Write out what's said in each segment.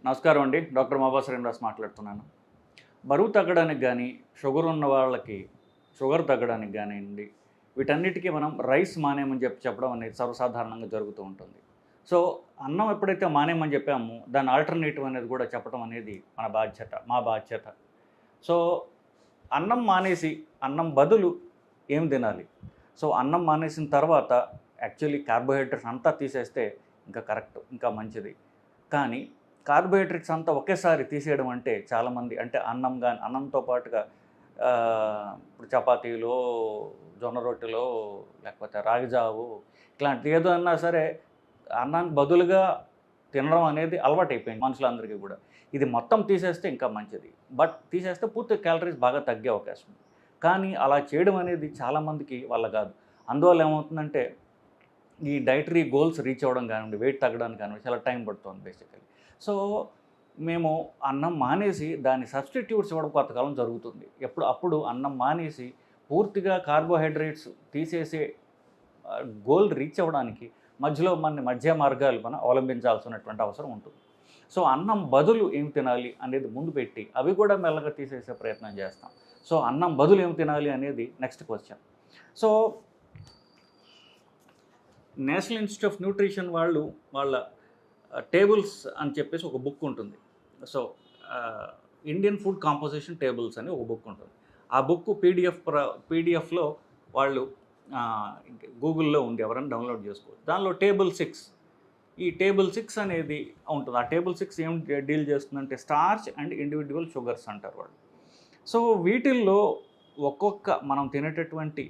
నమస్కారం అండి. డాక్టర్ మహబూబ్ శ్రీనివాస్ మాట్లాడుతున్నాను. బరువు తగ్గడానికి కానీ, షుగర్ ఉన్న వాళ్ళకి షుగర్ తగ్గడానికి కానివ్వండి, వీటన్నిటికీ మనం రైస్ మానేయమని చెప్పడం అనేది సర్వసాధారణంగా జరుగుతూ ఉంటుంది. సో, అన్నం ఎప్పుడైతే మానేయమని చెప్పామో, దాని ఆల్టర్నేటివ్ అనేది కూడా చెప్పడం అనేది మా బాధ్యత. సో, అన్నం మానేసి, అన్నం బదులు ఏం తినాలి? సో, అన్నం మానేసిన తర్వాత యాక్చువల్లీ కార్బోహైడ్రేట్స్ అంతా తీసేస్తే ఇంకా కరెక్ట్, ఇంకా మంచిది. కానీ కార్బోహైడ్రేట్స్ అంతా ఒకేసారి తీసేయడం అంటే చాలామంది అంటే అన్నంతో పాటుగా ఇప్పుడు చపాతీలో, జొన్న రొట్టెలో, లేకపోతే రాగి జావు ఇట్లాంటిది ఏదన్నా సరే అన్నానికి బదులుగా తినడం అనేది అలవాటైపోయింది మనుషులందరికీ కూడా. ఇది మొత్తం తీసేస్తే ఇంకా మంచిది. బట్ తీసేస్తే పూర్తి క్యాలరీస్ బాగా తగ్గే అవకాశం ఉంది. కానీ అలా చేయడం అనేది చాలామందికి వల్ల కాదు. అందువల్ల ఏమవుతుందంటే ఈ డైటరీ గోల్స్ రీచ్ అవ్వడం కానివ్వండి, వెయిట్ తగ్గడానికి కానివ్వండి చాలా టైం పడుతుంది బేసికలీ. సో, మేము అన్నం మానేసి దాని సబ్స్టిట్యూట్స్ ఇవ్వడం కొంతకాలం జరుగుతుంది. అప్పుడు అన్నం మానేసి పూర్తిగా కార్బోహైడ్రేట్స్ తీసేసే గోల్ రీచ్ అవ్వడానికి మధ్యలో మధ్య మార్గాలు మనం అవలంబించాల్సినటువంటి అవసరం ఉంటుంది. సో, అన్నం బదులు ఏం తినాలి అనేది ముందు పెట్టి అవి కూడా మెల్లగా తీసేసే ప్రయత్నం చేస్తాం. సో, అన్నం బదులు ఏం తినాలి అనేది next question. So, national institute of nutrition వాళ్ళ టేబుల్స్ అని చెప్పేసి ఒక బుక్ ఉంటుంది. So, Indian food composition tables అని ఒక బుక్ ఉంటుంది. ఆ బుక్ పీడిఎఫ్లో వాళ్ళు గూగుల్లో ఉంది, ఎవరైనా డౌన్లోడ్ చేసుకోవచ్చు. దానిలో టేబుల్ 6, ఈ టేబుల్ 6 అనేది ఉంటుంది. ఆ టేబుల్ 6 ఏం డీల్ చేస్తుందంటే స్టార్చ్ అండ్ ఇండివిజువల్ షుగర్స్ అంటారు వాళ్ళు. సో, వీటిల్లో ఒక్కొక్క మనం తినేటటువంటి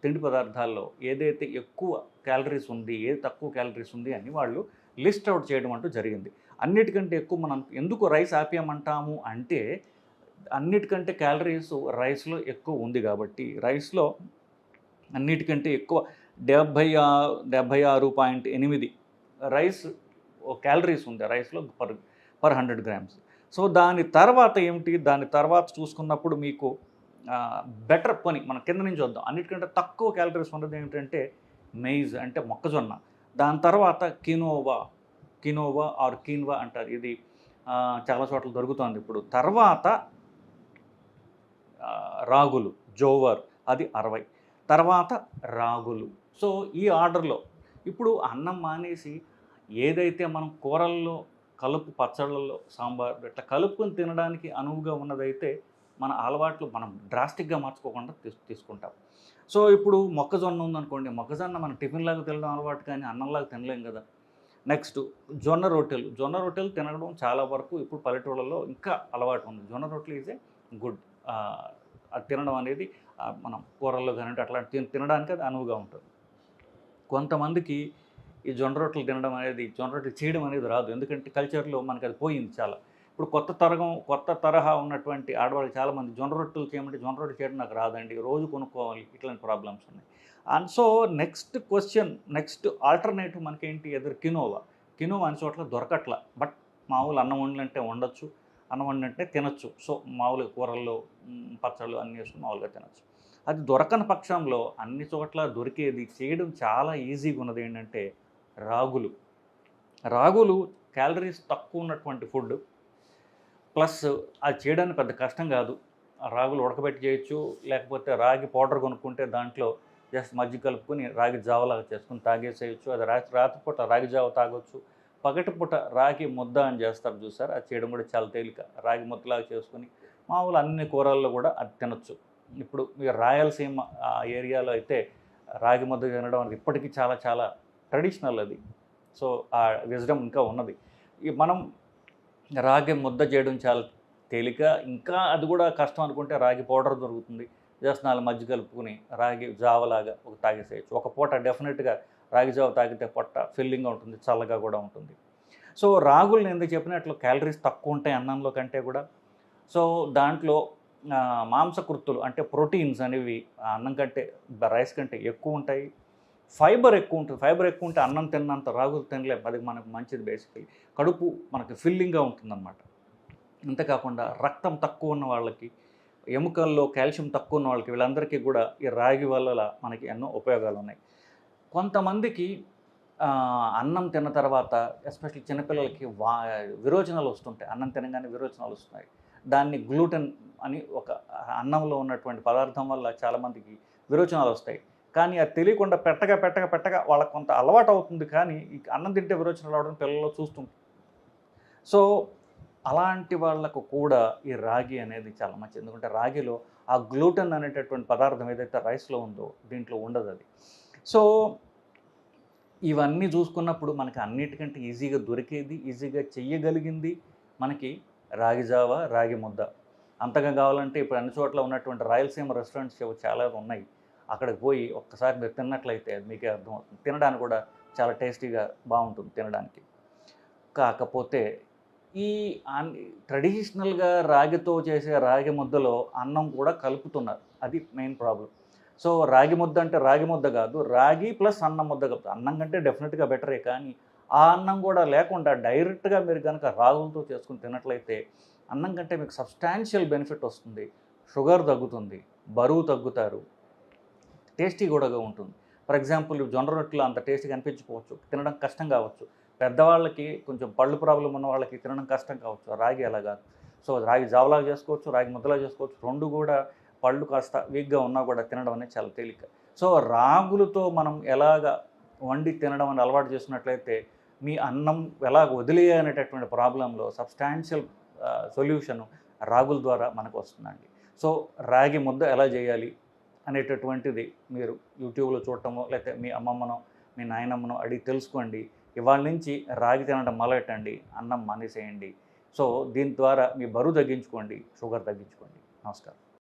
తిండి పదార్థాల్లో ఏదైతే ఎక్కువ క్యాలరీస్ ఉంది, ఏది తక్కువ క్యాలరీస్ ఉంది అని వాళ్ళు లిస్ట్ అవుట్ చేయడం అంటూ జరిగింది. అన్నిటికంటే ఎక్కువ మనం ఎందుకు రైస్ ఆపేయమంటాము అంటే, అన్నిటికంటే క్యాలరీస్ రైస్లో ఎక్కువ ఉంది కాబట్టి. రైస్లో అన్నిటికంటే ఎక్కువ 76.8 రైస్ క్యాలరీస్ ఉంది రైస్లో పర్ 100 గ్రామ్స్. సో, దాని తర్వాత ఏమిటి, దాని తర్వాత చూసుకున్నప్పుడు మీకు బెటర్ పని మనం కింద నుంచి వద్దాం. అన్నిటికంటే తక్కువ క్యాలరీస్ ఉన్నది ఏంటంటే మెయిజ్ అంటే మొక్కజొన్న. దాని తర్వాత కినోవా ఆర్ కీన్వా అంటారు. ఇది చాలా చోట్ల దొరుకుతుంది ఇప్పుడు. తర్వాత రాగులు, జోవర్, అది 60. తర్వాత రాగులు. సో, ఈ ఆర్డర్లో ఇప్పుడు అన్నం మానేసి ఏదైతే మనం కూరల్లో పచ్చళ్ళల్లో, సాంబార్ ఇట్లా కలుపుకొని తినడానికి అనువుగా ఉన్నదైతే మన అలవాట్లు మనం డ్రాస్టిక్గా మార్చుకోకుండా తీసుకుంటాం. సో, ఇప్పుడు మొక్కజొన్న ఉందనుకోండి, మొక్కజొన్న మనం టిఫిన్లాగా తినడం అలవాటు, కానీ అన్నంలాగా తినలేం కదా. నెక్స్ట్ జొన్న రొట్టెలు తినడం చాలా వరకు ఇప్పుడు పల్లెటూళ్ళలో ఇంకా అలవాటు ఉంది. జొన్న రొట్టెలు ఈజ్ ఏ గుడ్. అది తినడం అనేది మనం కూరల్లో కానీ అట్లాంటి తినడానికి అది అనువుగా ఉంటుంది. కొంతమందికి ఈ జొన్న రొట్టెలు చేయడం అనేది రాదు. ఎందుకంటే కల్చర్లో మనకి అది పోయింది చాలా. ఇప్పుడు కొత్త తరహా ఉన్నటువంటి ఆడవాళ్ళు చాలామంది జొన్న రొట్టెలు చేయడం నాకు రాదండి, రోజు కొనుక్కోవాలి, ఇట్లాంటి ప్రాబ్లమ్స్ ఉన్నాయి. అండ్ సో నెక్స్ట్ ఆల్టర్నేటివ్ మనకేంటి, కినోవా అన్ని చోట్ల దొరకట్ల. బట్ మామూలు అన్నం వండినంటే తినచ్చు. సో, మామూలుగా కూరల్లో పచ్చళ్ళు అన్నీ వేసుకుని మామూలుగా తినచ్చు. అది దొరకని పక్షంలో అన్ని చోట్ల దొరికేది చేయడం చాలా ఈజీగా ఉన్నది ఏంటంటే రాగులు క్యాలరీస్ తక్కువ ఉన్నటువంటి ఫుడ్. ప్లస్ అది చేయడానికి పెద్ద కష్టం కాదు. రాగులు ఉడకబెట్టి చేయొచ్చు, లేకపోతే రాగి పౌడర్ కొనుక్కుంటే దాంట్లో జస్ట్ మజ్జిగ కలుపుకొని రాగి జావలాగా చేసుకుని తాగేసేయచ్చు. అది రాత్రిపూట రాగి జావ తాగొచ్చు. పగటిపూట రాగి ముద్ద అని చేస్తారు చూసారు, అది చేయడం కూడా చాలా తేలిక. రాగి ముద్దలాగా చేసుకొని మామూలు అన్ని కూరల్లో కూడా అది తినొచ్చు. ఇప్పుడు మీరు రాయలసీమ ఏరియాలో అయితే రాగి ముద్ద తినడం అనేది ఇప్పటికీ చాలా చాలా ట్రెడిషనల్ అది. సో, ఆ విజ్డమ్ ఇంకా ఉన్నది. మనం రాగి ముద్ద చేయడం చాలా తేలిక. ఇంకా అది కూడా కష్టం అనుకుంటే రాగి పౌడర్ దొరుకుతుంది. జస్ట్ 4 మజ్జిగ కలుపుకొని రాగి జావలాగా తాగేసేయచ్చు. ఒక పూట డెఫినెట్గా రాగి జావ తాగితే పొట్ట ఫిల్లింగ్గా ఉంటుంది, చల్లగా కూడా ఉంటుంది. సో, రాగులు నేను చెప్పినట్లు క్యాలరీస్ తక్కువ ఉంటాయి అన్నంలో కంటే కూడా. సో, దాంట్లో మాంసకృత్తులు అంటే ప్రోటీన్స్ అనేవి అన్నం కంటే రైస్ కంటే ఎక్కువ ఉంటాయి. ఫైబర్ ఎక్కువ ఉంటుంది. ఫైబర్ ఎక్కువ ఉంటే అన్నం తిన్నంత రాగులు తినలేము. అది మనకు మంచిది. బేసికలీ కడుపు మనకి ఫిల్లింగ్గా ఉంటుందన్నమాట. అంతేకాకుండా రక్తం తక్కువ ఉన్న వాళ్ళకి, ఎముకల్లో కాల్షియం తక్కువ ఉన్న వాళ్ళకి, వీళ్ళందరికీ కూడా ఈ రాగి వల్ల మనకి ఎన్నో ఉపయోగాలు ఉన్నాయి. కొంతమందికి అన్నం తిన్న తర్వాత ఎస్పెషల్లీ చిన్నపిల్లలకి విరోచనాలు వస్తుంటాయి. అన్నం తినగానే విరోచనాలు వస్తున్నాయి. దాన్ని గ్లూటెన్ అని ఒక అన్నంలో ఉన్నటువంటి పదార్థం వల్ల చాలామందికి విరోచనాలు వస్తాయి. కానీ అది తెలియకుండా పెట్టగా వాళ్ళకి కొంత అలవాటు అవుతుంది. కానీ ఈ అన్నం తింటే విరోచనాలు రావడం పిల్లల్లో చూస్తుంటాం. సో అలాంటి వాళ్ళకు కూడా ఈ రాగి అనేది చాలా మంచిది. ఎందుకంటే రాగిలో ఆ గ్లూటెన్ అనేటటువంటి పదార్థం ఏదైతే రైస్లో ఉందో దీంట్లో ఉండదు అది. సో ఇవన్నీ చూసుకున్నప్పుడు మనకి అన్నిటికంటే ఈజీగా దొరికేది, ఈజీగా చెయ్యగలిగింది మనకి రాగి జావ, రాగి ముద్ద. అంతగా కావాలంటే ఇప్పుడు అన్ని చోట్ల ఉన్నటువంటి రాయలసీమ రెస్టారెంట్స్ చాలా ఉన్నాయి. అక్కడికి పోయి ఒక్కసారి మీరు తిన్నట్లయితే మీకే అర్థమవుతుంది. తినడానికి కూడా చాలా టేస్టీగా బాగుంటుంది తినడానికి. కాకపోతే ఈ ట్రెడిషనల్గా రాగితో చేసే రాగి ముద్దలో అన్నం కూడా కలుపుతున్నారు. అది మెయిన్ ప్రాబ్లం. సో రాగి ముద్ద అంటే రాగి ముద్ద కాదు, రాగి ప్లస్ అన్నం ముద్ద కలుపుతారు. అన్నం కంటే డెఫినెట్గా బెటరే. కానీ ఆ అన్నం కూడా లేకుండా డైరెక్ట్గా మీరు కనుక రాగులతో చేసుకుని తిన్నట్లయితే అన్నం కంటే మీకు సబ్స్టాన్షియల్ బెనిఫిట్ వస్తుంది. షుగర్ తగ్గుతుంది, బరువు తగ్గుతారు, టేస్టీ కూడా ఉంటుంది. ఫర్ ఎగ్జాంపుల్ జొన్న రొట్టెలు అంత టేస్టీగా అనిపించుకోవచ్చు, తినడం కష్టం కావచ్చు. పెద్దవాళ్ళకి కొంచెం పళ్ళు ప్రాబ్లం ఉన్న వాళ్ళకి తినడం కష్టం కావచ్చు. రాగి అలా కాదు. సో రాగి జావలాగా చేసుకోవచ్చు, రాగి ముద్దలా చేసుకోవచ్చు. రెండు కూడా పళ్ళు కాస్త వీక్గా ఉన్నా కూడా తినడం అనేది చాలా తేలిక. సో రాగులతో మనం ఎలాగ వండి తినడం అని అలవాటు చేసుకున్నట్లయితే మీ అన్నం ఎలాగ వదిలేయనేటటువంటి ప్రాబ్లంలో సబ్స్టాన్షియల్ సొల్యూషన్ రాగుల ద్వారా మనకు వస్తుందండి. సో రాగి ముద్ద ఎలా చేయాలి అనేటటువంటిది మీరు యూట్యూబ్లో చూడటమో లేకపోతే మీ అమ్మమ్మనో మీ నాయనమ్మనో అడిగి తెలుసుకోండి. ఇవాళ నుంచి రాగి తినడం మొదలెట్టండి, అన్నం మానేసేయండి. సో దీని ద్వారా మీ బరువు తగ్గించుకోండి, షుగర్ తగ్గించుకోండి. నమస్కారం.